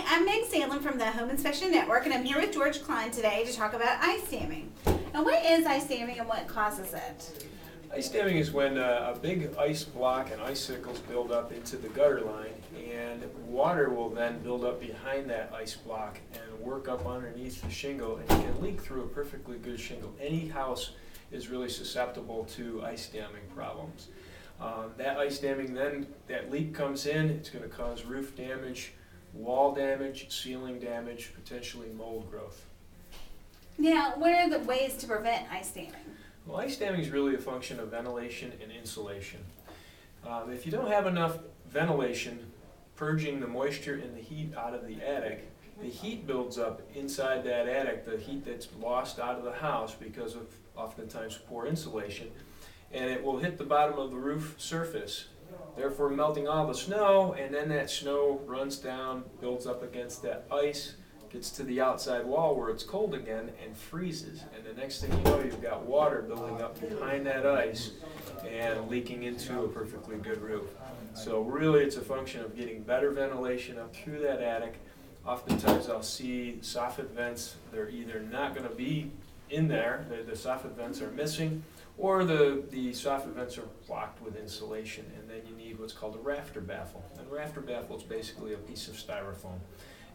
I'm Meg Salem from the Home Inspection Network, and I'm here with George Klein today to talk about ice damming. Now, what is ice damming and what causes it? Ice damming is when a big ice block and icicles build up into the gutter line, and water will then build up behind that ice block and work up underneath the shingle, and it can leak through a perfectly good shingle. Any house is really susceptible to ice damming problems. That ice damming, then that leak comes in, it's going to cause roof damage, wall damage, ceiling damage, potentially mold growth. Now, what are the ways to prevent ice damming? Well, ice damming is really a function of ventilation and insulation. If you don't have enough ventilation purging the moisture and the heat out of the attic, the heat builds up inside that attic, the heat that's lost out of the house because of oftentimes poor insulation, and it will hit the bottom of the roof surface, therefore melting all the snow, and then that snow runs down, builds up against that ice, gets to the outside wall where it's cold again and freezes, and the next thing you know, you've got water building up behind that ice and leaking into a perfectly good roof. So really it's a function of getting better ventilation up through that attic. Oftentimes I'll see soffit vents, they're either not going to be in there, the soffit vents are missing, or the soffit vents are blocked with insulation, and then you need what's called a rafter baffle. And a rafter baffle is basically a piece of styrofoam,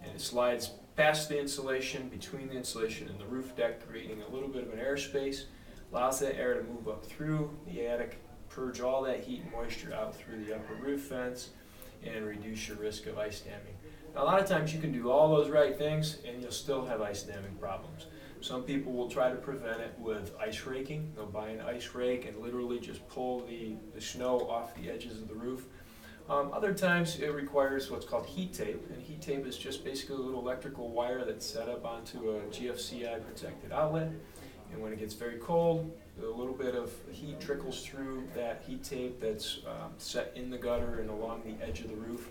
and it slides past the insulation, between the insulation and the roof deck, creating a little bit of an airspace, allows that air to move up through the attic, purge all that heat and moisture out through the upper roof vents, and reduce your risk of ice damming. Now, a lot of times you can do all those right things and you'll still have ice damming problems. Some people will try to prevent it with ice raking. They'll buy an ice rake and literally just pull the snow off the edges of the roof. Other times it requires what's called heat tape, and heat tape is just basically a little electrical wire that's set up onto a GFCI protected outlet, and when it gets very cold, a little bit of heat trickles through that heat tape that's set in the gutter and along the edge of the roof,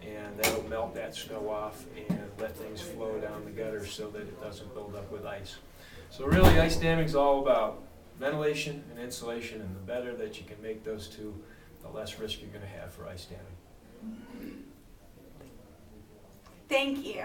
and that'll melt that snow off and let things flow down the gutter so that it doesn't build up with ice. So really, ice damming is all about ventilation and insulation, and the better that you can make those two, the less risk you're going to have for ice damming. Thank you.